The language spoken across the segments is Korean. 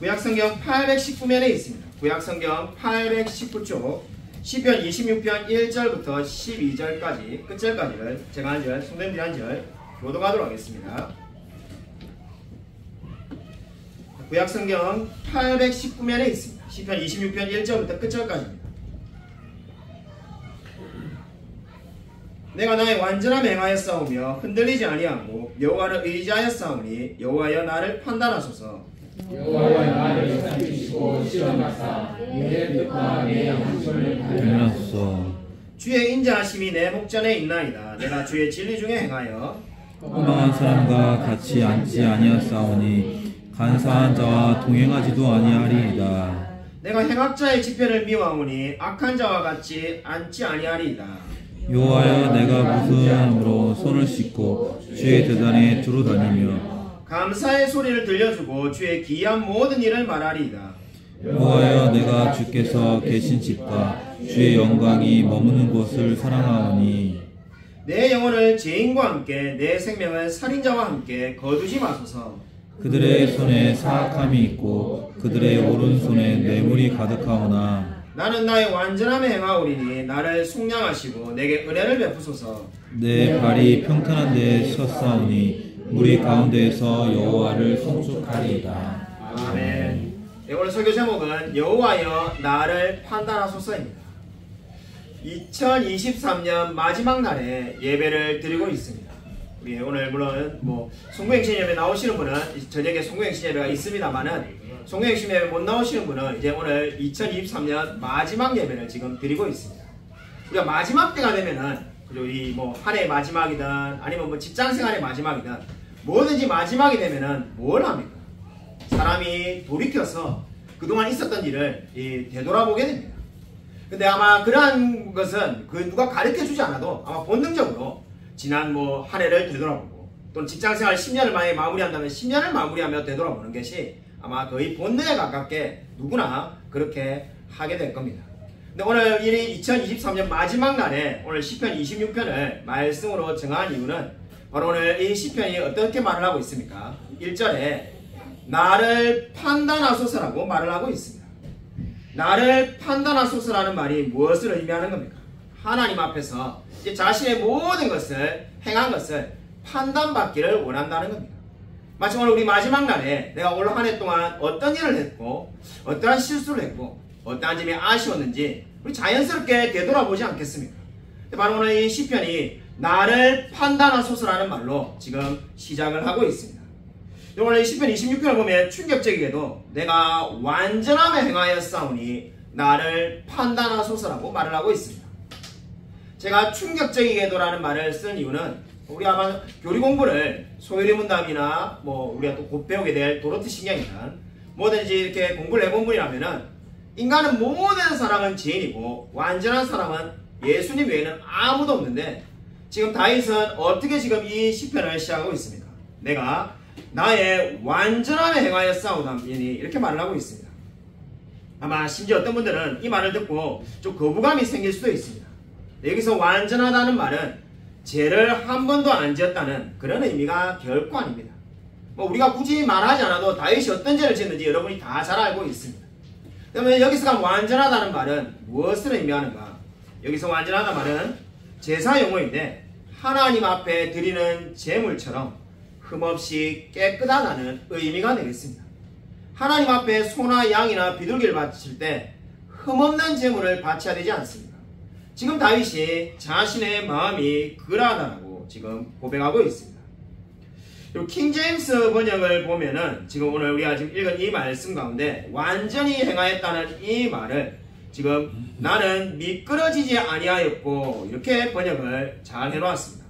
구약성경 819면에 있습니다. 구약성경 819쪽 시편 26편 1절부터 12절까지 끝절까지를 제가 한 절, 성도님들이 한 절 교독하도록 하겠습니다. 구약성경 819면에 있습니다. 시편 26편 1절부터 끝절까지입니다. 내가 나의 완전함 행하였사오며 흔들리지 아니하고 여호와를 의지하였사오니 여호와여 나를 판단하소서. 여호와여 나를 살피시고 시험하사 내 뜻과 내 양심을 발견하소서. 주의 인자하심이 내 목전에 있나이다. 내가 주의 진리 중에 행하여 허망한 사람과 같이 앉지 아니하사오니 간사한 자와 동행하지도 아니하리이다. 내가 행악자의 집회를 미워하오니 악한 자와 같이 앉지 아니하리이다. 여호와여 내가 무슨 힘으로 손을 씻고 주의 대단에 두루 다니며 감사의 소리를 들려주고 주의 기이한 모든 일을 말하리이다. 여호와여 내가 주께서 계신 집과 주의 영광이 머무는 곳을 사랑하오니 내 영혼을 죄인과 함께 내 생명을 살인자와 함께 거두지 마소서. 그들의 손에 사악함이 있고 그들의 오른손에 뇌물이 가득하오나 나는 나의 완전함에 행하오리니 나를 속량하시고 내게 은혜를 베푸소서. 내 발이 평탄한 데에 섰사오니 무리 가운데에서 여호와를 송축하리이다. 아멘. 오늘 설교 제목은 여호와여 나를 판단하소서입니다. 2023년 마지막 날에 예배를 드리고 있습니다. 우리 오늘 물론 송구행신 예배 나오시는 분은 저녁에 송구행신 예배가 있습니다만은 송구행신 예배 못 나오시는 분은 이제 오늘 2023년 마지막 예배를 지금 드리고 있습니다. 우리가 마지막 때가 되면은 그리고 이 한 해의 마지막이든 아니면 직장생활의 마지막이든 뭐든지 마지막이 되면은 뭘 합니까? 사람이 돌이켜서 그동안 있었던 일을 되돌아보게 됩니다. 근데 아마 그러한 것은 누가 가르쳐 주지 않아도 아마 본능적으로 지난 한 해를 되돌아보고 또는 직장생활 10년을 만에 마무리한다면 10년을 마무리하며 되돌아보는 것이 아마 거의 본능에 가깝게 누구나 그렇게 하게 될 겁니다. 근데 오늘 2023년 마지막 날에 오늘 시편 26편을 말씀으로 정한 이유는 바로 오늘 이 시편이 어떻게 말을 하고 있습니까? 1절에 나를 판단하소서라고 말을 하고 있습니다. 나를 판단하소서라는 말이 무엇을 의미하는 겁니까? 하나님 앞에서 자신의 모든 것을 행한 것을 판단받기를 원한다는 겁니다. 마치 오늘 우리 마지막 날에 내가 올 한 해 동안 어떤 일을 했고 어떠한 실수를 했고 어떠한 점이 아쉬웠는지 우리 자연스럽게 되돌아보지 않겠습니까? 바로 오늘 이 시편이 나를 판단하소서라는 말로 지금 시작을 하고 있습니다. 오늘 이 시편 26편을 보면 충격적이게도 내가 완전함에 행하였사오니 나를 판단하소서라고 말을 하고 있습니다. 제가 충격적이게도라는 말을 쓴 이유는 우리 아마 교리 공부를 소요리 문답이나 우리가 또 곧 배우게 될 도로트 신경이나 뭐든지 이렇게 공부를 해본 분이라면은 인간은 모든 사람은 죄인이고 완전한 사람은 예수님 외에는 아무도 없는데 지금 다윗은 어떻게 지금 이 시편을 시작하고 있습니까? 내가 나의 완전함에 행하였사오니 이렇게 말을 하고 있습니다. 아마 심지어 어떤 분들은 이 말을 듣고 좀 거부감이 생길 수도 있습니다. 여기서 완전하다는 말은 죄를 한 번도 안 지었다는 그런 의미가 결코 아닙니다. 우리가 굳이 말하지 않아도 다윗이 어떤 죄를 지었는지 여러분이 다 잘 알고 있습니다. 그러면 여기서 완전하다는 말은 무엇을 의미하는가? 여기서 완전하다는 말은 제사 용어인데 하나님 앞에 드리는 제물처럼 흠없이 깨끗하다는 의미가 되겠습니다. 하나님 앞에 소나 양이나 비둘기를 바칠 때 흠없는 제물을 바쳐야 되지 않습니다. 지금 다윗이 자신의 마음이 그러하다고 지금 고백하고 있습니다. 그리고 킹제임스 번역을 보면은 지금 오늘 우리가 지금 읽은 이 말씀 가운데 완전히 행하였다는 이 말을 지금 나는 미끄러지지 아니하였고 이렇게 번역을 잘 해놓았습니다.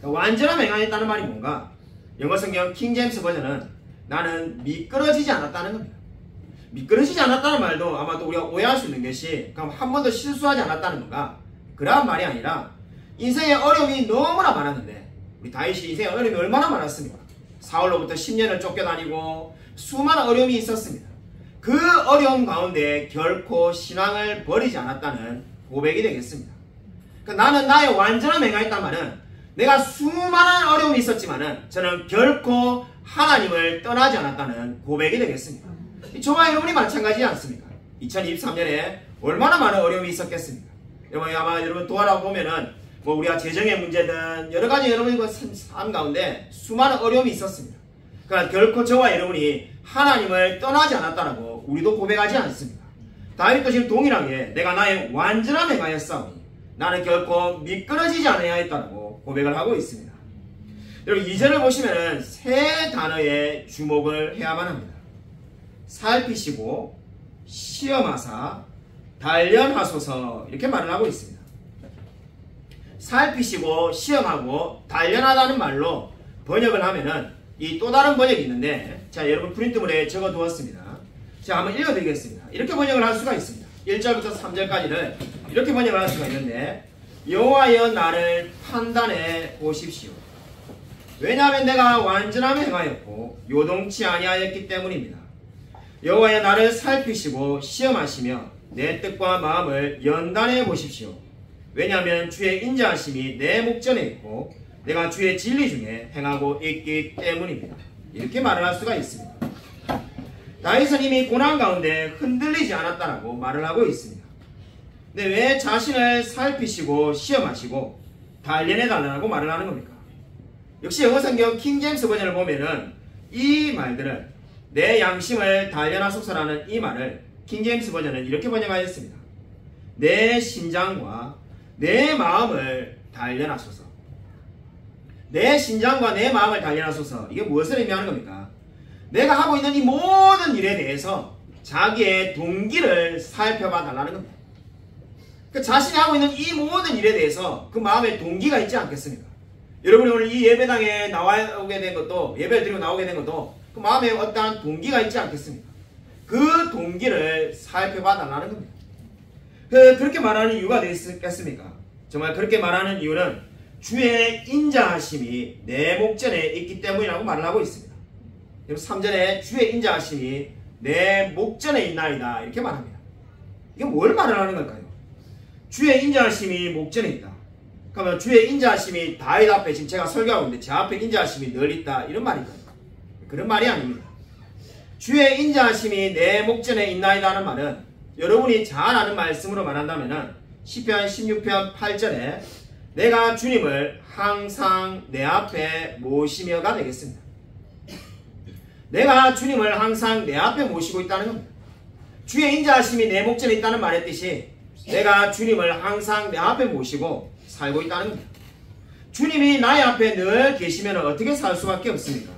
완전함 행하였다는 말이 뭔가? 영어 성경 킹제임스 버전은 나는 미끄러지지 않았다는 겁니다. 미끄러지지 않았다는 말도 아마 또 우리가 오해할 수 있는 것이 그럼 한 번도 실수하지 않았다는 건가? 그러한 말이 아니라 인생의 어려움이 너무나 많았는데 우리 다윗이 인생의 어려움이 얼마나 많았습니까? 사울로부터 10년을 쫓겨다니고 수많은 어려움이 있었습니다. 그 어려움 가운데 결코 신앙을 버리지 않았다는 고백이 되겠습니다. 그러니까 나는 나의 완전함에 행하였단 말은 내가 수많은 어려움이 있었지만은 저는 결코 하나님을 떠나지 않았다는 고백이 되겠습니다. 저와 여러분이 마찬가지지 않습니까? 2023년에 얼마나 많은 어려움이 있었겠습니까? 여러분 아마 여러분 돌아보면은 뭐 우리가 재정의 문제든 여러 가지 여러분의 삶 가운데 수많은 어려움이 있었습니다. 그러나 결코 저와 여러분이 하나님을 떠나지 않았다라고 우리도 고백하지 않습니다. 다윗도 지금 동일하게 내가 나의 완전함에 행하였사오니 나는 결코 미끄러지지 아니하였다고 고백을 하고 있습니다. 여러분 2절을 보시면은 세 단어에 주목을 해야만 합니다. 살피시고 시험하사 단련하소서 이렇게 말을 하고 있습니다. 살피시고 시험하고 단련하다는 말로 번역을 하면은 이 또 다른 번역이 있는데 자 여러분 프린트물에 적어 두었습니다. 자 한번 읽어드리겠습니다. 이렇게 번역을 할 수가 있습니다. 1절부터 3절까지를 이렇게 번역을 할 수가 있는데 여호와여 나를 판단해 보십시오. 왜냐하면 내가 완전함에 행하였고 요동치 아니하였기 때문입니다. 여호와여 나를 살피시고 시험하시며 내 뜻과 마음을 연단해 보십시오. 왜냐하면 주의 인자하심이 내 목전에 있고 내가 주의 진리 중에 행하고 있기 때문입니다. 이렇게 말을 할 수가 있습니다. 다윗은 이미 고난 가운데 흔들리지 않았다라고 말을 하고 있습니다. 근데 왜 자신을 살피시고 시험하시고 단련해 달라고 말을 하는 겁니까? 역시 영어성경 킹제임스 버전을 보면은 이 말들을 내 양심을 단련하소서라는 이 말을 킹제임스 버전은 이렇게 번역하였습니다. 내 심장과 내 마음을 단련하소서. 내 심장과 내 마음을 단련하소서. 이게 무엇을 의미하는 겁니까? 내가 하고 있는 이 모든 일에 대해서 자기의 동기를 살펴봐 달라는 겁니다. 그 자신이 하고 있는 이 모든 일에 대해서 그 마음에 동기가 있지 않겠습니까? 여러분이 오늘 이 예배당에 나오게 된 것도 예배를 드리고 나오게 된 것도 그 마음에 어떠한 동기가 있지 않겠습니까? 그 동기를 살펴봐 달라는 겁니다. 그렇게 말하는 이유가 되겠습니까? 정말 그렇게 말하는 이유는 주의 인자하심이 내 목전에 있기 때문이라고 말을 하고 있습니다. 3절에 주의 인자하심이 내 목전에 있나이다 이렇게 말합니다. 이게 뭘 말을 하는 걸까요? 주의 인자하심이 목전에 있다. 그러면 주의 인자하심이 다윗 앞에 지금 제가 설교하고 있는데 제 앞에 인자하심이 늘 있다 이런 말인가요? 그런 말이 아닙니다. 주의 인자하심이 내 목전에 있나이다 하는 말은 여러분이 잘 아는 말씀으로 말한다면 시편 16편 8절에 내가 주님을 항상 내 앞에 모시며가 되겠습니다. 내가 주님을 항상 내 앞에 모시고 있다는 겁니다. 주의 인자하심이 내 목전에 있다는 말의 뜻이 내가 주님을 항상 내 앞에 모시고 살고 있다는 겁니다. 주님이 나의 앞에 늘 계시면 어떻게 살 수밖에 없습니까?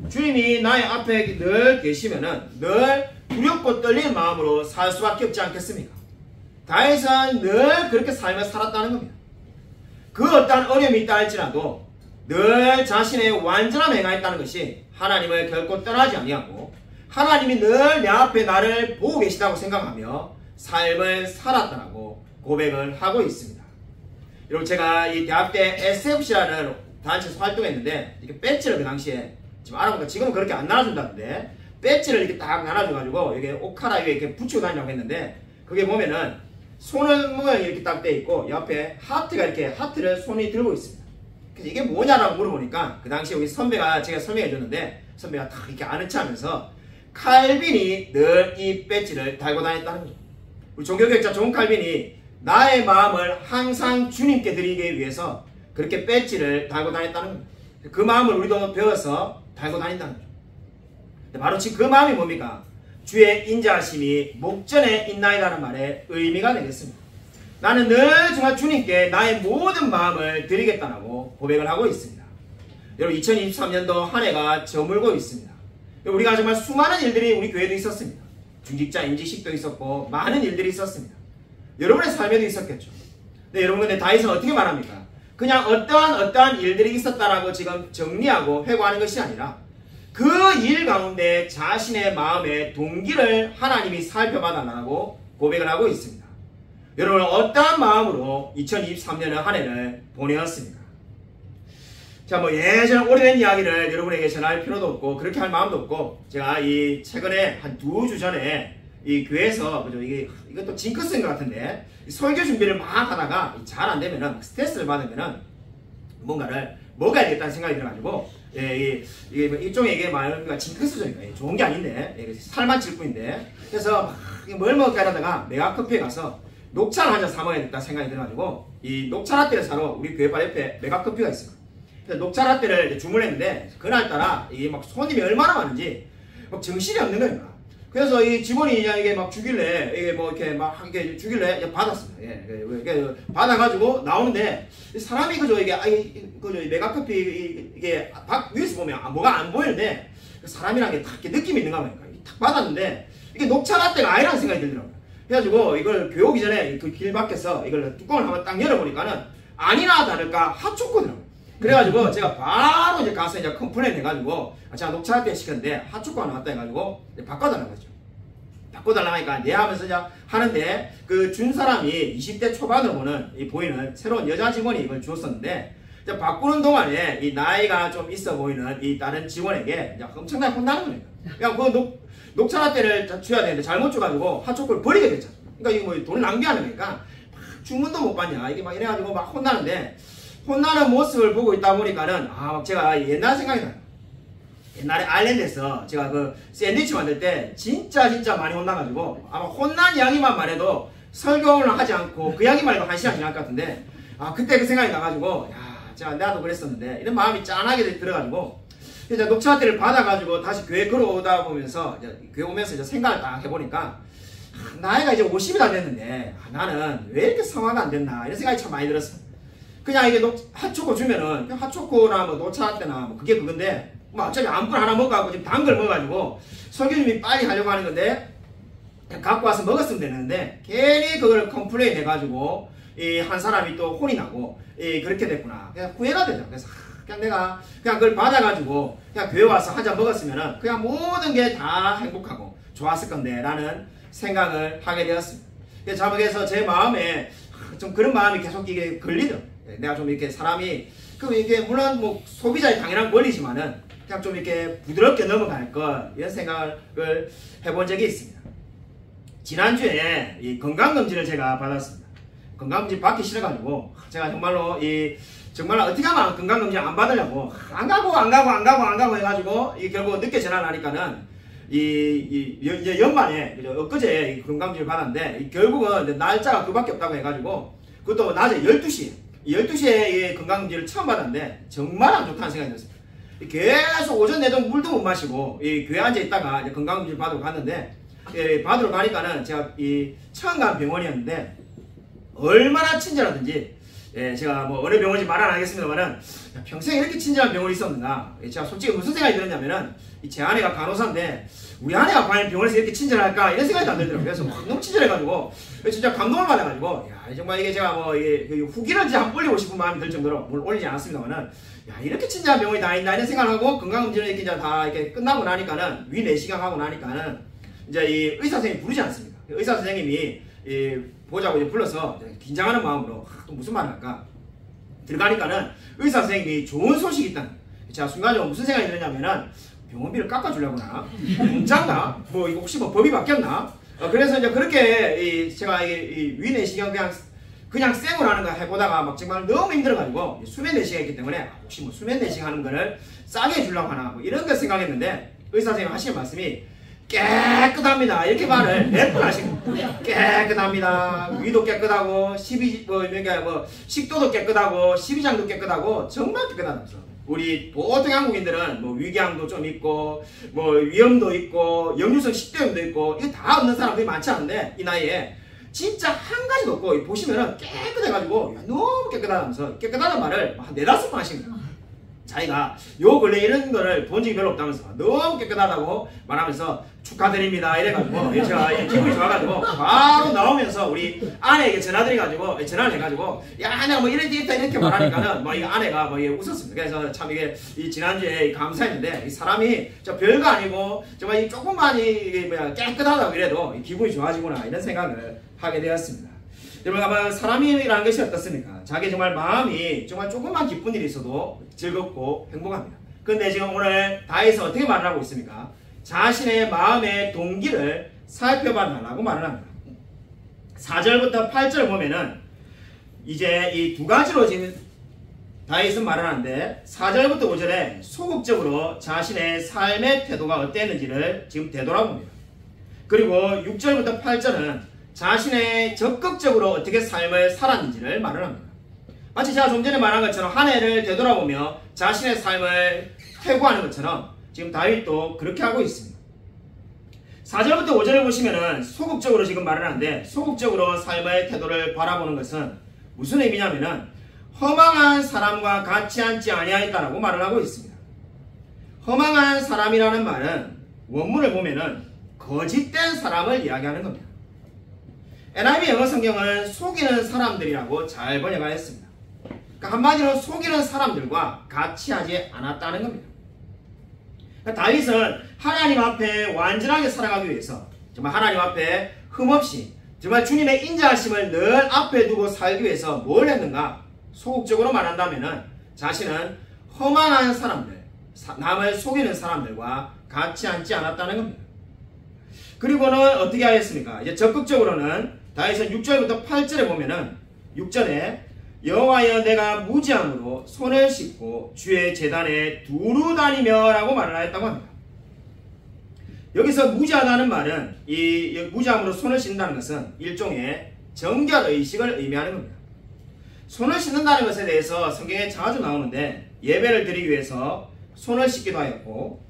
주님이 나의 앞에 늘 계시면 늘 두렵고 떨리는 마음으로 살 수밖에 없지 않겠습니까? 다윗은 늘 그렇게 삶을 살았다는 겁니다. 그 어떠한 어려움이 있다 할지라도 늘 자신의 완전함에 행하였다는 것이 하나님을 결코 떠나지 아니하고 하나님이 늘 내 앞에 나를 보고 계시다고 생각하며 삶을 살았다고 고백을 하고 있습니다. 여러분 제가 이 대학 때 SFC라는 단체에서 활동했는데 이렇게 배지를 그 당시에 지금 알아보니까 지금은 그렇게 안 나눠준다는데 배지를 이렇게 딱 나눠줘가지고 이게 오카라 위에 이렇게 붙이고 다니라고 했는데 그게 보면은 손을 모양이 이렇게 딱 돼 있고 옆에 하트가 이렇게 하트를 손이 들고 있습니다. 그래서 이게 뭐냐라고 물어보니까 그 당시 여기 선배가 제가 설명해 줬는데 선배가 딱 이렇게 아는 체 하면서 칼빈이 늘 이 배지를 달고 다녔다는 거죠. 우리 종교개혁자 존 칼빈이 나의 마음을 항상 주님께 드리기 위해서 그렇게 배지를 달고 다녔다는 겁니다. 그 마음을 우리도 배워서 달고 다닌다는 거죠. 바로 지금 그 마음이 뭡니까? 주의 인자하심이 목전에 있나이다는 말의 의미가 되겠습니다. 나는 늘 정말 주님께 나의 모든 마음을 드리겠다라고 고백을 하고 있습니다. 여러분 2023년도 한 해가 저물고 있습니다. 우리가 정말 수많은 일들이 우리 교회도 있었습니다. 중직자 임직식도 있었고 많은 일들이 있었습니다. 여러분의 삶에도 있었겠죠. 근데 여러분 근데 다윗은 어떻게 말합니까? 그냥 어떠한 일들이 있었다라고 지금 정리하고 회고하는 것이 아니라 그 일 가운데 자신의 마음의 동기를 하나님이 살펴봐달라고 고백을 하고 있습니다. 여러분 어떠한 마음으로 2023년의 한 해를 보내었습니까? 자, 뭐 예전 오래된 이야기를 여러분에게 전할 필요도 없고 그렇게 할 마음도 없고 제가 이 최근에 한 2주 전에 이 교회에서 그죠 이것도 징크스인 것 같은데 설교 준비를 막 하다가 잘 안 되면은 스트레스를 받으면은 뭔가를 먹어야 되겠다는 생각이 들어가지고 예, 이게 일종의 이게 말하니까 징크스적이니까 좋은 게 아닌데 살만 찔 뿐인데 그래서 뭘 먹을까 하다가 메가커피에 가서 녹차를 한 잔 사 먹어야겠다 생각이 들어가지고 이 녹차 라떼를 사러 우리 교회 바로 옆에 메가커피가 있어요. 그래서 녹차 라떼를 주문했는데 그날따라 이게 막 손님이 얼마나 많은지 막 정신이 없는 거예요. 그래서 이 직원이 이게 막 주길래 이게 뭐 이렇게 막 이렇게 주길래 받았습니다. 예, 받아가지고 나오는데 사람이 그저 이게 그저 메가커피 이게 위에서 보면 뭐가 안 보이는데 사람이란 게 딱 느낌이 있는가 봐요. 딱 받았는데 이게 녹차 라떼가 아니라는 생각이 들더라고요. 그래가지고 이걸 교회 오기 전에 그 길 밖에서 이걸 뚜껑을 한번 딱 열어보니까는 아니나 다를까 핫초코더라고요. 그래가지고 제가 바로 이제 가서 이제 컴플레인 해가지고 제가 녹차 라떼 시켰는데 핫초코가 나왔다 해가지고 바꿔달라고 했죠. 바꿔달라고 하니까 네 하면서 이제 하는데 그 준 사람이 20대 초반으로 보이는 새로운 여자 직원이 이걸 주었었는데 이제 바꾸는 동안에 이 나이가 좀 있어 보이는 이 다른 직원에게 이제 엄청나게 혼나는 거예요. 그냥 그 녹차 라떼를 줘야 되는데 잘못 줘가지고 핫초코를 버리게 됐죠. 그러니까 이거 뭐 돈 낭비하는 거니까 주문도 못 받냐 이게 막 이래가지고 막 혼나는데 혼나는 모습을 보고 있다 보니까는 제가 옛날 생각이 나요. 옛날에 아일랜드에서 제가 그 샌드위치 만들 때 진짜 많이 혼나가지고 아마 혼난 이야기만 말해도 설교를 하지 않고 그 이야기만 해도 1시간 지날 것 같은데 그때 그 생각이 나가지고 나도 그랬었는데 이런 마음이 짠하게 들어가지고 이제 녹차 라떼를 받아가지고 다시 교회 걸어오다 보면서 교회 오면서 이제 생각을 딱 해보니까 나이가 이제 50이 다 됐는데 나는 왜 이렇게 성화가 안 됐나 이런 생각이 참 많이 들었어요. 그냥 이게 핫초코 주면은 핫초코나 뭐 녹차 라떼나 뭐 그게 그건데 뭐 어차피 아무거나 하나 먹어가지고 지금 단 걸 먹어가지고 설교님이 빨리 하려고 하는 건데 그냥 갖고 와서 먹었으면 되는데 괜히 그걸 컴플레인 해가지고 이 한 사람이 또 혼이 나고 그렇게 됐구나. 그냥 후회가 되죠. 그래서 그냥 내가 그냥 그걸 받아가지고 그냥 교회 와서 한 잔 먹었으면은 그냥 모든 게 다 행복하고 좋았을 건데 라는 생각을 하게 되었습니다. 그래서 제 마음에 좀 그런 마음이 계속 이게 걸리더라고요. 내가 좀 이렇게 사람이 이게 물론 뭐 소비자의 당연한 권리지만은 그냥 좀 이렇게 부드럽게 넘어갈 것 이런 생각을 해본 적이 있습니다. 지난주에 이 건강검진을 제가 받았습니다. 건강검진 받기 싫어가지고 제가 정말로 정말 어떻게 하면 건강검진 안 받으려고 안 가고 해가지고 결국 늦게 전화를 하니까는 연말에 엊그제 건강검진을 받았는데 결국은 날짜가 그밖에 없다고 해가지고 그것도 낮에 12시에 건강검진을 처음 받았는데 정말 안 좋다는 생각이 들었어요. 계속 오전 내동 물도 못 마시고 교회 앉아 있다가 건강검진 받으러 갔는데 받으러 가니까는 제가 처음 간 병원이었는데 얼마나 친절하든지 제가 뭐 어느 병원인지 말 안 하겠습니다만은 평생에 이렇게 친절한 병원이 있었는가. 제가 솔직히 무슨 생각이 들었냐면은 제 아내가 간호사인데 우리 아내가 과연 병원에서 이렇게 친절할까 이런 생각이 안 들더라고요. 그래서 너무 친절해가지고 진짜 감동을 받아가지고 정말 이게 제가 뭐 후기를 한번 올리고 싶은 마음이 들 정도로 물론 올리지 않았습니다만은 이렇게 친절한 병원이 다 있나 이런 생각을 하고 건강검진을 이렇게 다 이렇게 끝나고 나니까는 위 내시경 하고 나니까는 이제 이 의사 선생님이 부르지 않습니까? 의사 선생님이 보자고 이제 불러서 긴장하는 마음으로 또 무슨 말을 할까 들어가니까는 의사 선생님이 좋은 소식이 있다는 거예요. 제가 순간적으로 무슨 생각이 들었냐면은 병원비를 깎아주려구나 공짜인가 뭐 이거 혹시 뭐 법이 바뀌었나 그래서 이제 그렇게 제가 위 내시경 그냥 쌩으로 하는 거 해보다가 막 정말 너무 힘들어가지고 수면 내시경이 있기 때문에 혹시 뭐 수면 내시경 하는 거를 싸게 해주려고 하나 뭐 이런 거 생각했는데 의사 선생님 하시는 말씀이 깨끗합니다. 이렇게 말을 몇 번 하시고 깨끗합니다. 위도 깨끗하고 식도도 깨끗하고 십이장도 깨끗하고 정말 깨끗하다면서. 우리 보통 한국인들은 뭐 위궤양도 좀 있고 뭐 위염도 있고 역류성 식도염도 있고 이거 다 없는 사람들이 많지 않은데 이 나이에 진짜 한 가지도 없고 보시면은 깨끗해가지고 너무 깨끗하다면서 깨끗하다는 말을 한 4-5번 하십니다. 자기가 요 근래 이런 거를 본 적이 별로 없다면서 너무 깨끗하다고 말하면서 축하드립니다 이래가지고 제가 기분이 좋아가지고 바로 나오면서 우리 아내에게 전화를 해가지고 야 내가 뭐 이런 데 있다 이렇게 말하니까는 뭐 이 아내가 뭐 웃었습니다. 그래서 참 이게 지난주에 감사했는데 이 사람이 저 별거 아니고 정말 이 조금만 깨끗하다고 이래도 기분이 좋아지구나 이런 생각을 하게 되었습니다. 여러분 아마 사람이라는 것이 어떻습니까? 자기 정말 마음이 정말 조금만 기쁜 일이 있어도 즐겁고 행복합니다. 근데 지금 오늘 다에서 어떻게 말을 하고 있습니까? 자신의 마음의 동기를 살펴봐 달라고 말을 합니다. 4절부터 8절 보면은 이제 이 두 가지로 지금 다윗은 말하는데 4절부터 5절에 소극적으로 자신의 삶의 태도가 어땠는지를 지금 되돌아봅니다. 그리고 6절부터 8절은 자신의 적극적으로 어떻게 삶을 살았는지를 말을 합니다. 마치 제가 좀 전에 말한 것처럼 한 해를 되돌아보며 자신의 삶을 퇴고하는 것처럼 지금 다윗도 그렇게 하고 있습니다. 4절부터 5절을 보시면은 소극적으로 지금 말을 하는데 소극적으로 삶의 태도를 바라보는 것은 무슨 의미냐면은 허망한 사람과 같이 앉지 아니하였다라고 말을 하고 있습니다. 허망한 사람이라는 말은 원문을 보면은 거짓된 사람을 이야기하는 겁니다. NIV 영어 성경은 속이는 사람들이라고 잘 번역하였습니다. 그러니까 한마디로 속이는 사람들과 같이 하지 않았다는 겁니다. 그러니까 다윗은 하나님 앞에 완전하게 살아가기 위해서 정말 하나님 앞에 흠없이 정말 주님의 인자하심을 늘 앞에 두고 살기 위해서 뭘 했는가? 소극적으로 말한다면 자신은 허망한 사람들, 남을 속이는 사람들과 같이 앉지 않았다는 겁니다. 그리고는 어떻게 하였습니까? 이제 적극적으로는 다윗은 6절부터 8절에 보면은 6절에 여호와여 내가 무지함으로 손을 씻고 주의 제단에 두루 다니며 라고 말을 하였다고 합니다. 여기서 무지하다는 말은 이 무지함으로 손을 씻는다는 것은 일종의 정결의식을 의미하는 겁니다. 손을 씻는다는 것에 대해서 성경에 자주 나오는데 예배를 드리기 위해서 손을 씻기도 하였고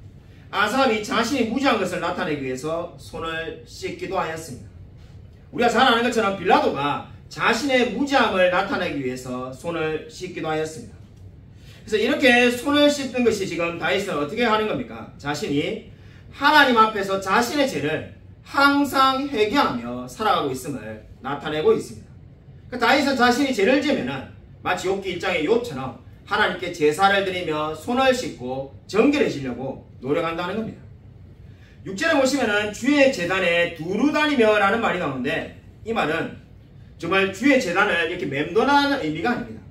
아삽이 자신이 무지한 것을 나타내기 위해서 손을 씻기도 하였습니다. 우리가 잘 아는 것처럼 빌라도가 자신의 무지함을 나타내기 위해서 손을 씻기도 하였습니다. 그래서 이렇게 손을 씻는 것이 지금 다윗은 어떻게 하는 겁니까? 자신이 하나님 앞에서 자신의 죄를 항상 회개하며 살아가고 있음을 나타내고 있습니다. 다윗은 자신이 죄를 지으면은 마치 욥기 1장의 욥처럼 하나님께 제사를 드리며 손을 씻고 정결해지려고 노력한다는 겁니다. 6절에 보시면은 주의 제단에 두루 다니며 라는 말이 나오는데 이 말은 정말 주의 제단을 이렇게 맴도는 의미가 아닙니다.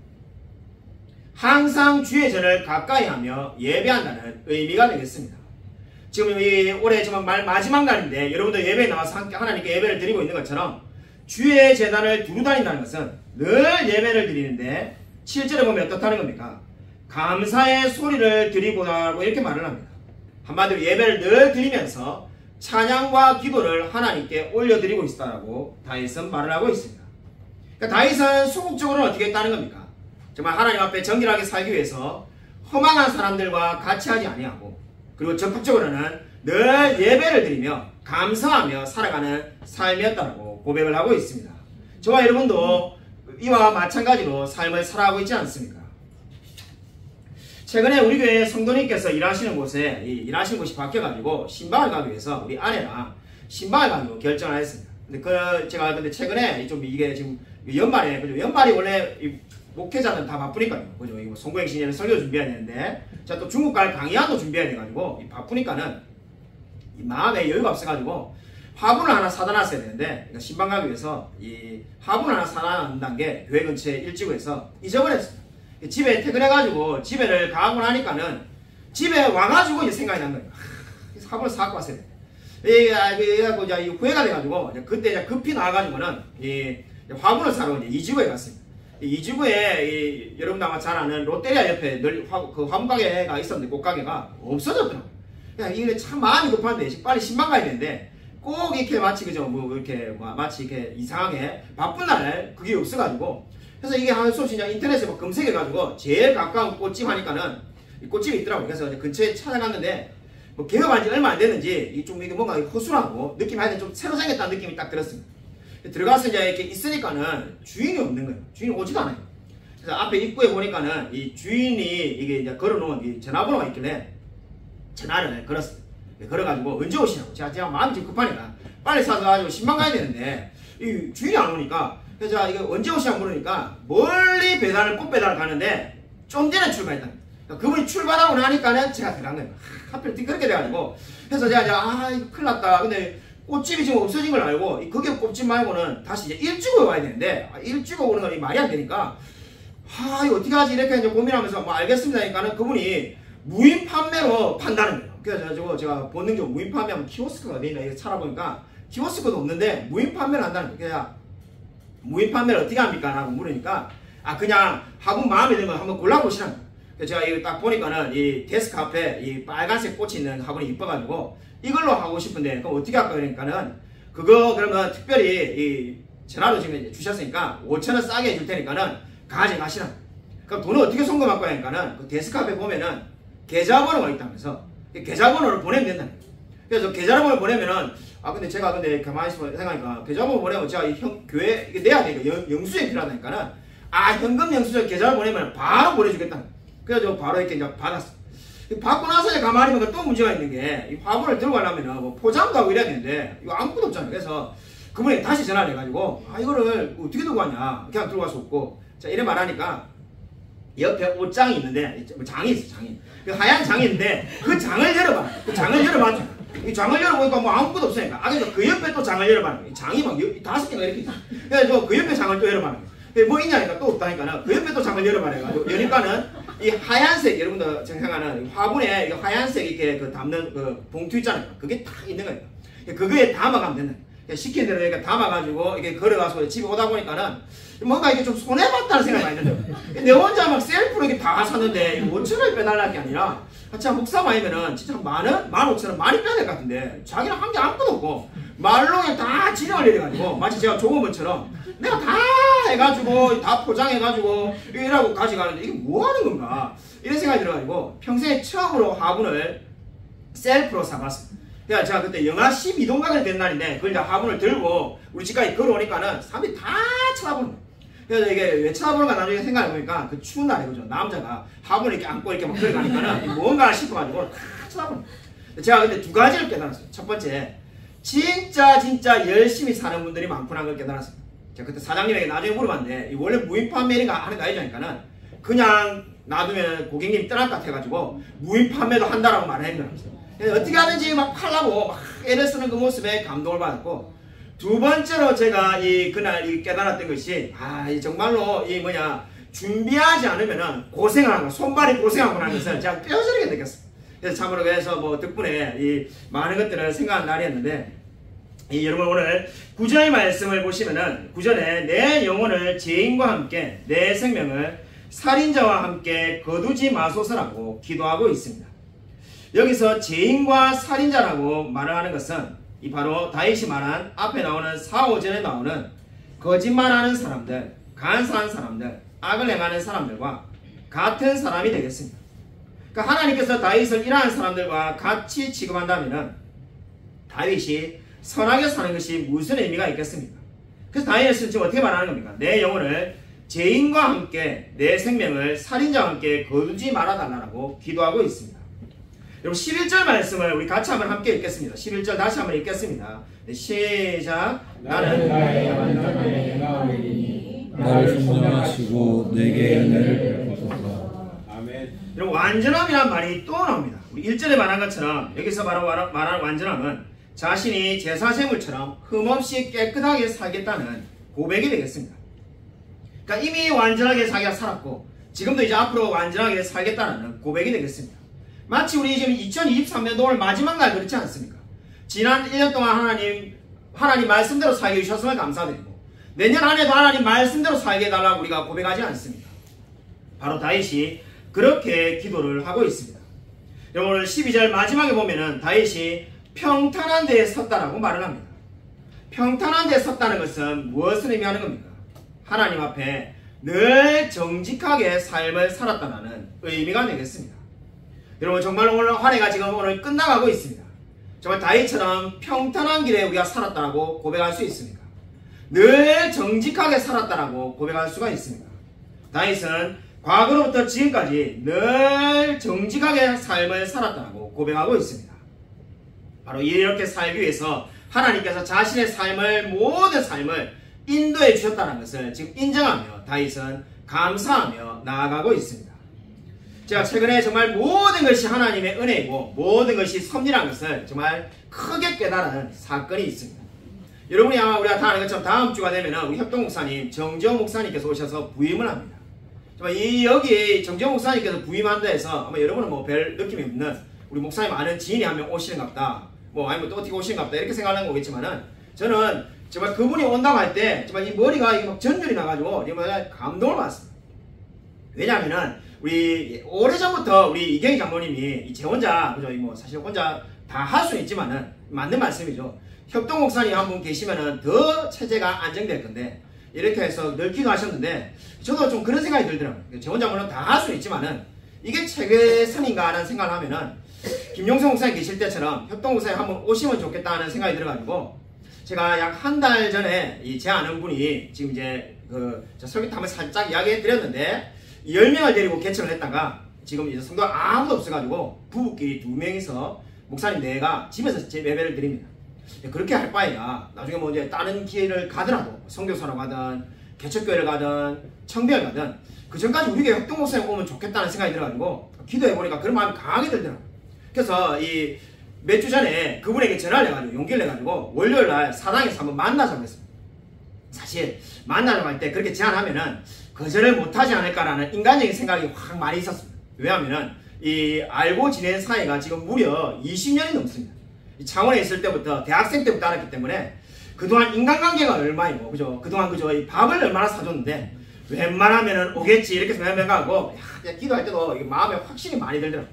항상 주의 전을 가까이 하며 예배한다는 의미가 되겠습니다. 지금 이 올해 정말 마지막 날인데 여러분들 예배에 나와서 함께 하나님께 예배를 드리고 있는 것처럼 주의 제단을 두루 다닌다는 것은 늘 예배를 드리는데 7절에 보면 어떻다는 겁니까? 감사의 소리를 드리고라고 이렇게 말을 합니다. 한마디로 예배를 늘 드리면서 찬양과 기도를 하나님께 올려드리고 있다라고 다윗은 말을 하고 있습니다. 그러니까 다윗은 소극적으로는 어떻게 했다는 겁니까? 정말 하나님 앞에 정결하게 살기 위해서 허망한 사람들과 같이 하지 아니하고 그리고 적극적으로는 늘 예배를 드리며 감사하며 살아가는 삶이었다고 고백을 하고 있습니다. 저와 여러분도 이와 마찬가지로 삶을 살아가고 있지 않습니까? 최근에 우리 교회 성도님께서 일하시는 곳에 일하시는 곳이 바뀌어가지고 신방을 가기 위해서 우리 아내랑 신방을 가기로 결정을 했습니다. 근데 제가 최근에 좀 이게 지금 연말에 그죠? 연말이 원래 목회자들은 다 바쁘니까요. 그죠? 이거 송구행 신예를 설교 준비해야 되는데 제가 또 중국 갈 강의안도 준비해야 돼가지고 바쁘니까는 이 마음에 여유가 없어가지고 화분을 하나 사다 놨어야 되는데 그러니까 신방 가기 위해서 이 화분을 하나 사다 놓는 게 교회 근처에 일지구에서 잊어버렸어요. 집에 퇴근해가지고 집에를 가고 나니까는 집에 와가지고 이제 생각이 난 거예요. 화분을 사갖고 왔어야 돼. 그래갖고 이제 후회가 돼가지고 그때 이제 급히 나와가지고는 이 화분을 사러 이제 이지구에 갔습니다. 이지구에 여러분들 아마 잘 아는 롯데리아 옆에 늘 그 화분 가게가 있었는데 꽃가게가 없어졌더라고요. 이게 참 마음이 급한데 빨리 신방 가야 되는데 꼭 이렇게 마치 그죠 마치 이렇게 이상하게 바쁜 날 그게 없어가지고 그래서 이게 할 수 없이 그냥 인터넷에 막 검색해가지고 제일 가까운 꽃집 하니까는 이 꽃집이 있더라고요. 그래서 이제 근처에 찾아갔는데 뭐 개업한 지 얼마 안 됐는지 좀 이게 뭔가 허술하고 느낌이 하여튼 좀 새로 생겼다는 느낌이 딱 들었습니다. 들어가서 이제 이렇게 있으니까는 주인이 없는 거예요. 주인이 오지도 않아요. 그래서 앞에 입구에 보니까는 이 주인이 이게 이제 걸어놓은 이 전화번호가 있길래 전화를 걸었어요. 걸어가지고 언제 오시냐고. 제가 마음이 좀 급하니까 빨리 사서 가지고 신방 가야 되는데 이 주인이 안 오니까 그래서 제가 이거 언제 오시냐고 물으니까 멀리 꽃 배달을 가는데 좀 전에 출발했다. 그러니까 그분이 출발하고 나니까는 제가 들어간 거예요. 하필 그렇게 돼가지고 그래서 제가 이거 큰일 났다. 근데 꽃집이 지금 없어진 걸 알고 그게 꽃집 말고는 다시 이제 일찍으로 와야 되는데 일찍으로 오는 건 말이 안 되니까 이거 어떻게 하지 이렇게 이제 고민하면서 뭐 알겠습니다 하니까는 그분이 무인 판매로 판다는 거예요. 그래서 제가 본능적으로 무인 판매하면 키오스크가 어디 있나 이렇게 찾아보니까 키오스크도 없는데 무인 판매를 한다는 거예요. 그래서 무인 판매를 어떻게 합니까? 라고 물으니까 그냥 화분 마음에 드는 거 한번 골라보시라는 거예요. 그래서 제가 이거 딱 보니까는 이 데스크 앞에 이 빨간색 꽃이 있는 화분이 이뻐가지고 이걸로 하고 싶은데 그럼 어떻게 할까 그러니까는 그거 그러면 특별히 이 전화로 지금 주셨으니까 5,000원 싸게 해줄 테니까는 가져가시라. 그럼 돈을 어떻게 송금할 거니까는 그 데스크 앞에 보면은 계좌번호가 있다면서 계좌번호를 보내면 된다. 그래서 계좌번호를 보내면은 근데 제가 가만히 있어 생각하니까 계좌번호 보내면 제가 교회 이게 내야 되니까 영수증이 필요하다니까는 현금 영수증 계좌를 보내면 바로 보내주겠다. 그래서 바로 이렇게 이제 받았어. 받고 나서 이제 가만히 보니까 또 문제가 있는 게 이 화분을 들고 가려면 뭐 포장도 하고 이래야 되는데 이거 아무것도 없잖아요. 그래서 그분이 다시 전화를 해가지고 이거를 어떻게 들고 왔냐 그냥 들고 갈 수 없고 자 이래 말하니까 옆에 옷장이 있는데 장이 있어. 장이 그 하얀 장이 있는데 그 장을 열어봐. 그 장을 열어봐. 이 장을 열어보니까 뭐 아무것도 없으니까 그래서 그 옆에 또 장을 열어봐. 장이 막 5개가 이렇게 있어. 그래서 그 옆에 장을 또 열어봐. 뭐 있냐니까 또 없다니까 그 옆에 또 장을 열어봐. 여니까는 이 하얀색 여러분들 생각하는 화분에 하얀색 이렇게 그 담는 그 봉투 있잖아요. 그게 딱 있는 거예요. 그거에 담아가면 된다. 시킨 대로 이렇게 담아가지고 이렇게 걸어가서 집에 오다 보니까는 뭔가 이게 좀 손해봤다는 생각이 많이 들어요. 내 혼자 막 셀프로 이렇게 다 샀는데 5,000원 빼달라는 게 아니라 참 목사만 아니면은 진짜 10,000원, 15,000원 많이 빼야 될 것 같은데 자기는 한 게 아무것도 없고 말로 다 진행을 해가지고 마치 제가 조금은처럼 내가 다 해가지고 다 포장해가지고 이라고 가져가는데 이게 뭐 하는 건가 이런 생각이 들어가지고 평생에 처음으로 화분을 셀프로 사봤습니다. 그러니까 제가 그때 영하 12도가까지 된 날인데 그걸 이제 화분을 들고 우리 집까지 걸어오니까는 사람들이 다 쳐다보는 거예요. 그래서 이게 왜 쳐다보는가 나중에 생각해보니까 그 추운 날에 그죠 남자가 화분을 이렇게 안고 이렇게 막 걸어가니까는 뭔가 싶어가지고 다 쳐다보는 거예요. 제가 근데 두 가지를 깨달았어요. 첫 번째 진짜 열심히 사는 분들이 많구나 걸 깨달았어요. 제가 그때 사장님에게 나중에 물어봤는데 원래 무인 판매인가 하는 거 아니니까는 그냥 놔두면 고객님이 떠날 것 같아가지고 무인 판매도 한다라고 말을 했거든요. 어떻게 하는지 막 팔라고 막 애를 쓰는 그 모습에 감동을 받았고 두 번째로 제가 그날 깨달았던 것이 정말로 준비하지 않으면은 고생하고 손발이 고생하고 나는 것을 제가 뼈저리게 느꼈어요. 그래서 참으로 그래서 뭐 덕분에 이 많은 것들을 생각한 날이었는데 여러분 오늘 구절의 말씀을 보시면은 구절에 내 영혼을 죄인과 함께 내 생명을 살인자와 함께 거두지 마소서라고 기도하고 있습니다. 여기서 죄인과 살인자라고 말을 하는 것은 이 바로 다윗이 말한 앞에 나오는 4, 5절에 나오는 거짓말하는 사람들, 간사한 사람들, 악을 행하는 사람들과 같은 사람이 되겠습니다. 그러니까 하나님께서 다윗을 이러한 사람들과 같이 취급한다면 다윗이 선하게 사는 것이 무슨 의미가 있겠습니까? 그래서 다윗은 지금 어떻게 말하는 겁니까? 내 영혼을 죄인과 함께 내 생명을 살인자와 함께 거두지 말아달라고 기도하고 있습니다. 여러분 11절 말씀을 우리 같이 한번 함께 읽겠습니다. 11절 다시 한번 읽겠습니다. 네, 시작. 나는 나의 완전한 영광이니 나를 성령하시고 내게 은혜를 베푸소서. 아멘. 여러분 완전함이란 말이 또 나옵니다. 우리 1절에 말한 것처럼 여기서 바로 말하는 완전함은 자신이 제사제물처럼 흠없이 깨끗하게 살겠다는 고백이 되겠습니다. 그러니까 이미 완전하게 자기가 살았고 지금도 이제 앞으로 완전하게 살겠다는 고백이 되겠습니다. 마치 우리 지금 2023년도 오늘 마지막 날 그렇지 않습니까? 지난 1년 동안 하나님 말씀대로 살게 해주셨음을 감사드리고 내년 안에도 하나님 말씀대로 살게 해달라고 우리가 고백하지 않습니까? 바로 다윗이 그렇게 기도를 하고 있습니다. 여러분 오늘 12절 마지막에 보면은 다윗이 평탄한 데에 섰다라고 말을 합니다. 평탄한 데에 섰다는 것은 무엇을 의미하는 겁니까? 하나님 앞에 늘 정직하게 삶을 살았다는 의미가 되겠습니다. 여러분 정말 오늘 한 해가 지금 오늘 끝나가고 있습니다. 정말 다윗처럼 평탄한 길에 우리가 살았다고 고백할 수 있습니까? 늘 정직하게 살았다고 고백할 수가 있습니다. 다윗은 과거로부터 지금까지 늘 정직하게 삶을 살았다고 고백하고 있습니다. 바로 이렇게 살기 위해서 하나님께서 자신의 삶을 모든 삶을 인도해 주셨다는 것을 지금 인정하며 다윗은 감사하며 나아가고 있습니다. 제가 최근에 정말 모든 것이 하나님의 은혜이고 모든 것이 섭리라는 것을 정말 크게 깨달은 사건이 있습니다. 여러분이 아마 우리가 다 아는 것처럼 다음 주가 되면 우리 협동 목사님 정재호 목사님께서 오셔서 부임을 합니다. 정말 여기 정재호 목사님께서 부임한다 해서 아마 여러분은 뭐 별 느낌이 없는 우리 목사님 아는 지인이 한 명 오시는 것 같다. 뭐 아니면 또 어떻게 오시는 것 같다. 이렇게 생각하는 거겠지만은 저는 정말 그분이 온다고 할 때 정말 이 머리가 막 전율이 나가지고 정말 감동을 받았습니다. 왜냐하면은 우리 오래전부터 우리 이경희 장로님이 제 혼자 그죠 뭐 사실 혼자 다 할 수는 있지만은 맞는 말씀이죠. 협동 목사님 한 분 계시면은 더 체제가 안정될 건데 이렇게 해서 늘 기도하셨는데 저도 좀 그런 생각이 들더라고요. 제 혼자 물론 다 할 수는 있지만은 이게 최선인가 하는 생각을 하면은 김용성 목사님 계실 때처럼 협동 목사님 한번 오시면 좋겠다는 생각이 들어가지고 제가 약 한 달 전에 제 아는 분이 지금 이제 설교 한번 살짝 이야기해 드렸는데 10명을 데리고 개척을 했다가 지금 이제 성도가 아무도 없어가지고 부부끼리 2명이서 목사님 4가 집에서 제 예배를 드립니다. 그렇게 할 바에야 나중에 뭐 이제 다른 기회를 가더라도 선교사로 가든 개척교회를 가든 청배를 가든 그 전까지 우리 교회 협동 목사님 오면 좋겠다는 생각이 들어가지고 기도해 보니까 그런 마음이 강하게 들더라고요. 그래서 이 몇 주 전에 그분에게 전화를 해가지고 용기를 내가지고 월요일날 사당에서 한번 만나자고 했습니다. 사실 만나자고 할 때 그렇게 제안하면은 거절을 못하지 않을까라는 인간적인 생각이 확 많이 있었습니다. 왜냐하면은 이 알고 지낸 사이가 지금 무려 20년이 넘습니다. 창원에 있을 때부터 대학생 때부터 알았기 때문에 그동안 인간관계가 얼마이고 그죠? 그동안 그저 이 밥을 얼마나 사줬는데 웬만하면은 오겠지 이렇게 생각하고 기도할 때도 마음에 확실히 많이 들더라고요.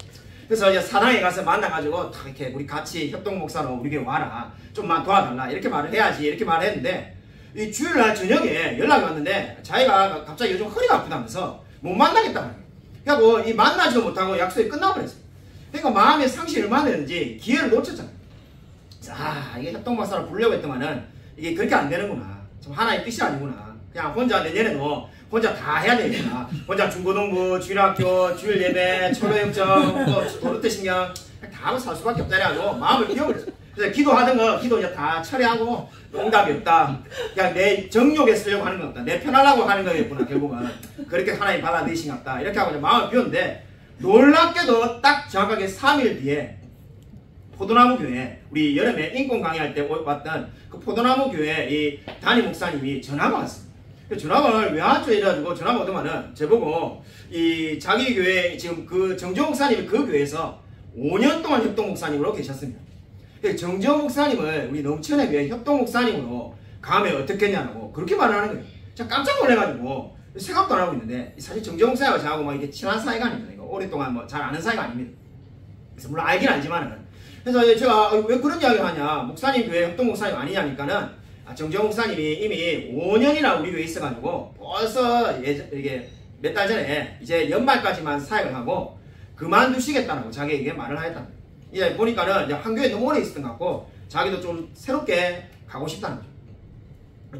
그래서 이제 사당에 가서 만나가지고 다 이렇게 우리 같이 협동 목사로 우리 교회 와라 좀만 도와달라 이렇게 말을 해야지 이렇게 말을 했는데 이 주일날 저녁에 연락이 왔는데 자기가 갑자기 요즘 허리가 아프다면서 못 만나겠다고 해요. 그래갖고 이 만나지도 못하고 약속이 끝나버렸어요. 그러니까 마음에 상실이 얼마나 되는지 기회를 놓쳤잖아요. 이게 협동 목사로 부르려고 했더만은 이게 그렇게 안 되는구나. 좀 하나의 뜻이 아니구나. 그냥 혼자 내년에도 혼자 다 해야 되겠구나. 혼자 중고등부, 주일학교, 주일예배, 초로역정, 또 도르트신경 다 하고 살 수밖에 없다 해가지고 마음을 비워버렸어요. 그래서 기도하던 거 기도 이제 다 처리하고 응답이 없다. 그냥 내 정욕에 쓰려고 하는 거 없다. 내 편하려고 하는 거겠구나 결국은. 그렇게 하나님 받아들이신 것 같다. 이렇게 하고 이제 마음을 비웠는데 놀랍게도 딱 정확하게 3일 뒤에 포도나무 교회 우리 여름에 인권 강의할 때 왔던 그 포도나무 교회 이 담임 목사님이 전화가 왔습니다. 전화를 왜 왔죠? 이래가지고 전화가 오더만은 저보고 이 자기 교회 지금 그 정정 목사님이 그 교회에서 5년 동안 협동 목사님으로 계셨습니다. 정정 목사님을 우리 넘치는 교회 협동 목사님으로 가면 어떻겠냐고 그렇게 말을 하는 거예요. 제가 깜짝 놀래가지고 생각도 안 하고 있는데 사실 정정 목사님과 저하고 막 이게 친한 사이가 아닙니다. 오랫동안 뭐 잘 아는 사이가 아닙니다. 그래서 물론 알긴 알지만은 그래서 제가 왜 그런 이야기를 하냐 목사님 교회 협동 목사님 아니냐니까는 정정 목사님이 이미 5년이나 우리 교회에 있어가지고 벌써 이게 몇 달 전에 이제 연말까지만 사역을 하고 그만두시겠다라고 자기에게 말을 하였다. 이제 보니까는 이제 한 교회에 너무 오래 있었던 것 같고 자기도 좀 새롭게 가고 싶다는 거죠.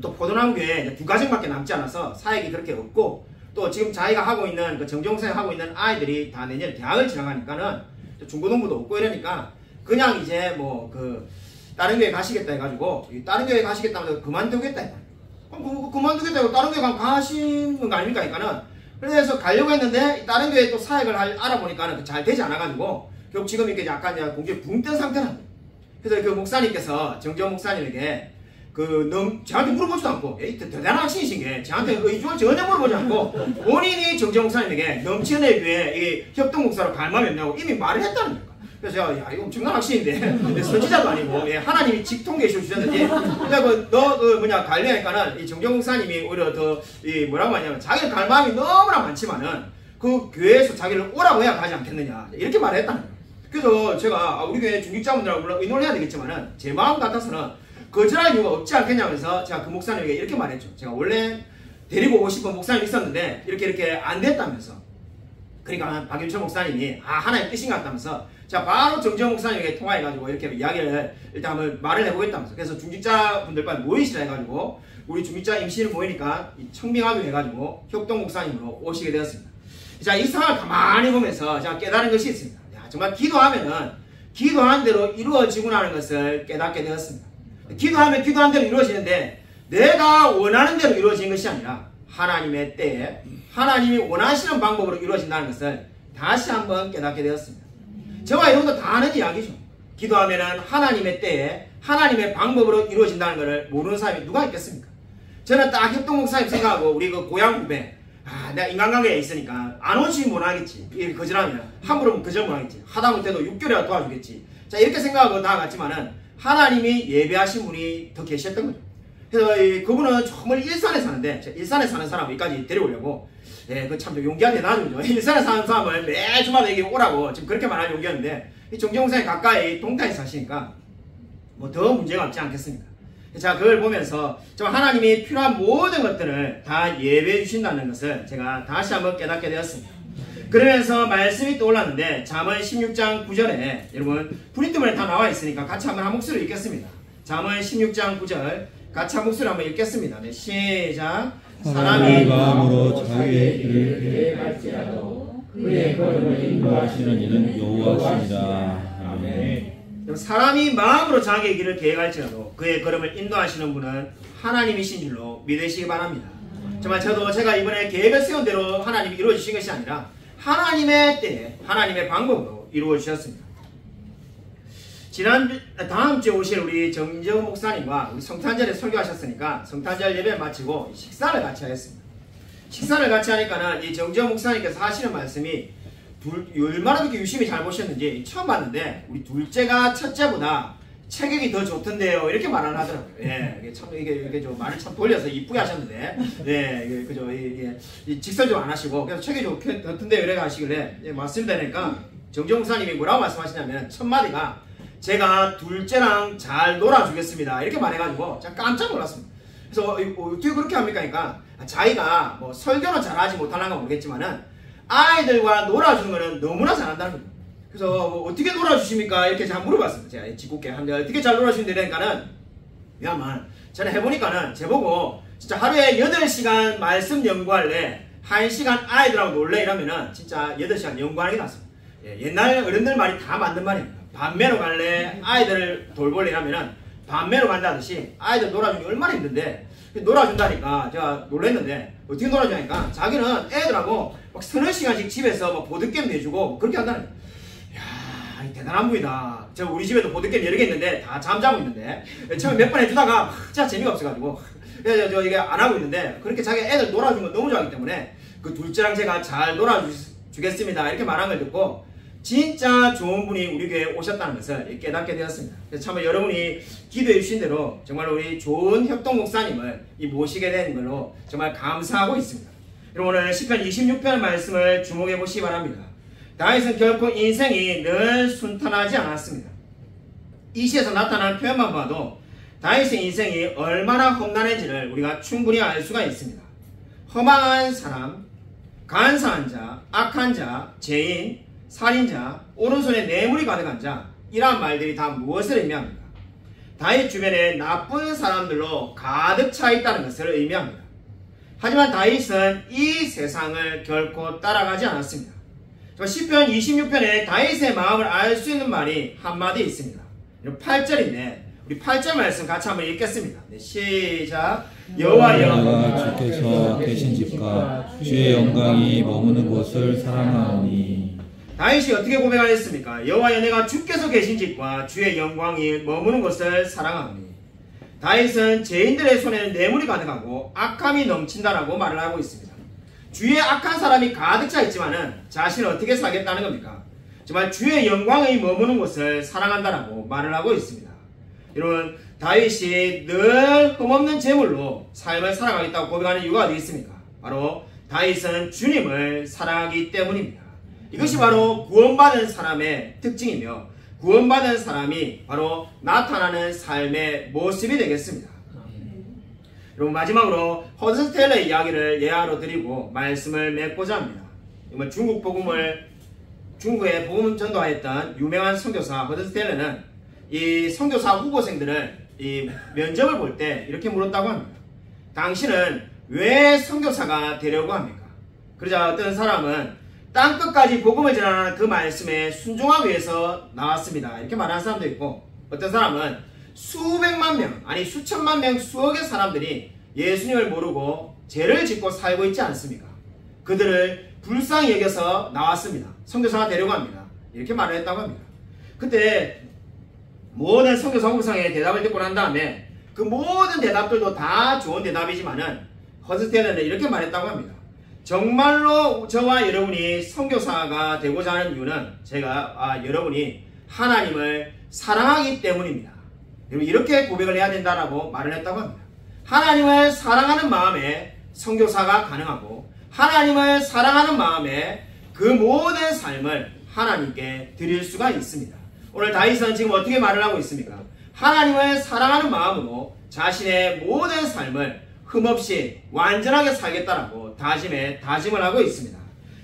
또 포도나무 교회에 이제 2가정밖에 남지 않아서 사역이 그렇게 없고 또 지금 자기가 하고 있는 그 정정 목사님 하고 있는 아이들이 다 내년에 대학을 지나가니까는 중고등부도 없고 이러니까 그냥 이제 뭐 다른 교회 가시겠다 해가지고 다른 교회 가시겠다면서 그만두겠다 했다. 그럼 그만두겠다 해고 다른 교회 가시는 거 아닙니까? 그러니까는 그래서 가려고 했는데 다른 교회 또 사역을 알아보니까는 잘 되지 않아가지고 결국 지금 이렇게 약간 공기에 붕 뜬 상태랍니다. 그래서 그 목사님께서 정정 목사님에게 저한테 물어보지도 않고 대단한 확신이신 게 저한테 의중을 전혀 물어보지 않고 본인이 정정 목사님에게 넘치는 교회 이 협동 목사로 갈 마음이 없냐고 이미 말을 했다는 거예요. 그래서 제가 이거 엄청난 확신인데 선지자도 아니고 하나님이 직통계 주셨는지 너 갈려니까는 이 정정 목사님이 오히려 더 뭐라고 하냐면 자기를 갈 마음이 너무나 많지만은 그 교회에서 자기를 오라고 해야 가지 않겠느냐 이렇게 말을 했다는 거예요. 그래서 제가 우리 교회 중직자분들하고 물론 의논을 해야 되겠지만은 제 마음 같아서는 거절할 이유가 없지 않겠냐면서 제가 그 목사님에게 이렇게 말했죠. 제가 원래 데리고 오고 싶은 목사님이 있었는데 이렇게 안 됐다면서 그러니까 박윤철 목사님이 하나님 뜻인 것 같다면서 자 바로 정정 목사님에게 통화해가지고 이렇게 이야기를 일단 한번 말을 해보겠다면서 그래서 중직자분들 빨리 모이시라 해가지고 우리 중직자 임시를 모이니까 청빙하기로 해가지고 협동 목사님으로 오시게 되었습니다. 자 이 상황을 가만히 보면서 제가 깨달은 것이 있습니다. 정말 기도하면은 기도한 대로 이루어지구나 하는 것을 깨닫게 되었습니다. 기도하면 기도한 대로 이루어지는데 내가 원하는 대로 이루어지는 것이 아니라 하나님의 때에 하나님이 원하시는 방법으로 이루어진다는 것을 다시 한번 깨닫게 되었습니다. 저와 여러분도 다 아는 이야기죠. 기도하면은 하나님의 때에 하나님의 방법으로 이루어진다는 것을 모르는 사람이 누가 있겠습니까? 저는 딱 협동 목사님 생각하고 우리 그 고향 후배 내가 인간관계에 있으니까 안 오시면 못하겠지. 이렇게 거절하면 함부로 거절 못하겠지. 하다못해도 6개월이라 도와주겠지. 자 이렇게 생각하고 나아갔지만은 하나님이 예배하신 분이 더 계셨던 거죠. 그래서 그분은 정말 일산에 사는데 일산에 사는 사람 여기까지 데려오려고 그 참 용기가 대단하죠. 일산에 사는 사람을 매 주마다 여기 오라고 지금 그렇게 말할 용기였는데 이 정재용 목사님 가까이 동탄에 사시니까 뭐 더 문제가 없지 않겠습니까? 자, 그걸 보면서 정말 하나님이 필요한 모든 것들을 다 예배해 주신다는 것을 제가 다시 한번 깨닫게 되었습니다. 그러면서 말씀이 떠올랐는데 잠언 16장 9절에 여러분 프린트본에 다 나와 있으니까 같이 한번 한 목소리로 읽겠습니다. 잠언 16장 9절 같이 한 목소리로 한번 읽겠습니다. 네, 시작. 사람이 마음으로 자기의 길을 계획할지라도 그의 걸음을 인도하시는 이는 여호와시니라. 아멘. 사람이 마음으로 자기의 길을 계획할지라도 그의 걸음을 인도하시는 분은 하나님이신 줄로 믿으시기 바랍니다. 정말 제가 이번에 계획을 세운 대로 하나님이 이루어주신 것이 아니라 하나님의 때에 하나님의 방법으로 이루어주셨습니다. 다음 주에 오실 우리 정재훈 목사님과 우리 성탄절에 설교하셨으니까 성탄절 예배 마치고 식사를 같이 하겠습니다. 식사를 같이 하니까는 이 정재훈 목사님께서 하시는 말씀이 얼마나 그렇게 유심히 잘 보셨는지 처음 봤는데 우리 둘째가 첫째보다 체격이 더 좋던데요 이렇게 말을 하더라고요. 예, 이게 참 이게 좀 말을 참 돌려서 이쁘게 하셨는데, 네, 그죠 이게 직설 좀 안 하시고 그래서 체격이 좋던데요 이렇게 하시길래 예, 맞습니다. 그러니까 정재훈 목사님이 뭐라고 말씀하시냐면 첫 마디가 제가 둘째랑 잘 놀아주겠습니다 이렇게 말해가지고 제가 깜짝 놀랐습니다. 그래서 어떻게 그렇게 합니까? 그러니까 자기가 뭐 설교는 잘하지 못하는 건 모르겠지만은 아이들과 놀아주는 거는 너무나 잘한다는 거예요. 그래서 어떻게 놀아주십니까? 이렇게 제가 물어봤습니다. 제가 짓궂게 한데 어떻게 잘 놀아주시는데 그러니까는 야만 저는 해보니까는 제보고 진짜 하루에 8시간 말씀 연구할래 1시간 아이들하고 놀래 이러면은 진짜 8시간 연구하는 게 낫습니다. 예, 옛날 어른들 말이 다 맞는 말입니다. 밤매로 갈래 아이들을 돌볼래 이러면은 밤매로 간다듯이 아이들 놀아주는 게 얼마나 힘든데 놀아준다니까 제가 놀랬는데 어떻게 놀아주냐니까 자기는 애들하고 막 서너 시간씩 집에서 막 보드게임 내주고 그렇게 한다는 거예요. 이야 대단한 분이다. 저 우리 집에도 보드게임 여러 개 있는데 다 잠자고 있는데 처음에 몇 번 해주다가 진짜 재미가 없어가지고 저 이게 안 하고 있는데 그렇게 자기 애들 놀아주는 거 너무 좋아하기 때문에 그 둘째랑 제가 잘 놀아주겠습니다 이렇게 말한 걸 듣고 진짜 좋은 분이 우리 교회에 오셨다는 것을 깨닫게 되었습니다. 그래서 참 여러분이 기도해 주신 대로 정말 우리 좋은 협동 목사님을 모시게 된 걸로 정말 감사하고 있습니다. 여러분 오늘 시편 26편 말씀을 주목해 보시기 바랍니다. 다윗은 결코 인생이 늘 순탄하지 않았습니다. 이 시에서 나타난 표현만 봐도 다윗의 인생이 얼마나 험난한지를 우리가 충분히 알 수가 있습니다. 허망한 사람, 간사한 자, 악한 자, 죄인, 살인자, 오른손에 뇌물이 가득한 자 이러한 말들이 다 무엇을 의미합니까? 다윗 주변에 나쁜 사람들로 가득 차 있다는 것을 의미합니다. 하지만 다윗은 이 세상을 결코 따라가지 않았습니다. 시편 26편에 다윗의 마음을 알 수 있는 말이 한마디 있습니다. 8절인데 우리 8절 말씀 같이 한번 읽겠습니다. 네, 시작. 여호와여 주께서 계신 집과 주의 영광이 머무는 곳을 사랑하오니. 다윗이 어떻게 고백하였습니까? 여호와여 내가 주께서 계신 집과 주의 영광이 머무는 곳을 사랑하오니. 다윗은 죄인들의 손에는 뇌물이 가득하고 악함이 넘친다라고 말을 하고 있습니다. 주위에 악한 사람이 가득 차 있지만은 자신은 어떻게 살겠다는 겁니까? 정말 주의 영광이 머무는 곳을 사랑한다라고 말을 하고 있습니다. 여러분 다윗이 늘 흠없는 재물로 삶을 살아가겠다고 고백하는 이유가 어디 있습니까? 바로 다윗은 주님을 사랑하기 때문입니다. 이것이 바로 구원받은 사람의 특징이며 구원받은 사람이 바로 나타나는 삶의 모습이 되겠습니다. 여러분 마지막으로 허드슨 테일러의 이야기를 예화로 드리고 말씀을 맺고자 합니다. 중국에 복음 전도하였던 유명한 선교사 허드슨 테일러는 이 선교사 후보생들을 이 면접을 볼 때 이렇게 물었다고 합니다. 당신은 왜 선교사가 되려고 합니까? 그러자 어떤 사람은 땅끝까지 복음을 전하는 그 말씀에 순종하기 위해서 나왔습니다. 이렇게 말하는 사람도 있고 어떤 사람은 수백만 명 아니 수천만 명 수억의 사람들이 예수님을 모르고 죄를 짓고 살고 있지 않습니까? 그들을 불쌍히 여겨서 나왔습니다. 선교사가 되려고 합니다. 이렇게 말을 했다고 합니다. 그때 모든 선교사 후보상의 대답을 듣고 난 다음에 그 모든 대답들도 다 좋은 대답이지만은 허스테일러는 이렇게 말했다고 합니다. 정말로 저와 여러분이 선교사가 되고자 하는 이유는 여러분이 하나님을 사랑하기 때문입니다. 여러분 이렇게 고백을 해야 된다라고 말을 했다고 합니다. 하나님을 사랑하는 마음에 선교사가 가능하고 하나님을 사랑하는 마음에 그 모든 삶을 하나님께 드릴 수가 있습니다. 오늘 다윗은 지금 어떻게 말을 하고 있습니까? 하나님을 사랑하는 마음으로 자신의 모든 삶을 흠없이 완전하게 살겠다라고 다짐을 하고 있습니다.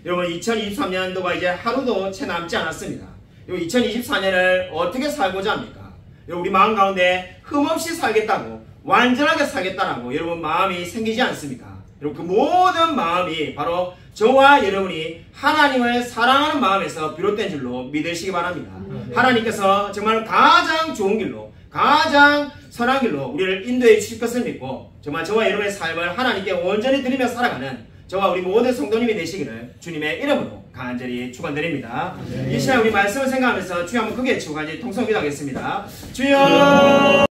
여러분 2023년도가 이제 하루도 채 남지 않았습니다. 2024년을 어떻게 살고자 합니까? 우리 마음 가운데 흠없이 살겠다고 완전하게 살겠다라고 여러분 마음이 생기지 않습니까? 여러분 그 모든 마음이 바로 저와 여러분이 하나님을 사랑하는 마음에서 비롯된 줄로 믿으시기 바랍니다. 하나님께서 정말 가장 좋은 길로 가장 선한 길로 우리를 인도해 주실 것을 믿고 정말 저와 여러분의 삶을 하나님께 온전히 드리며 살아가는 저와 우리 모든 성도님이 되시기를 주님의 이름으로 간절히 축원드립니다. 이 시간 우리 말씀을 생각하면서 주여 한번 크게 외치고 간절히 통성기도하겠습니다. 주여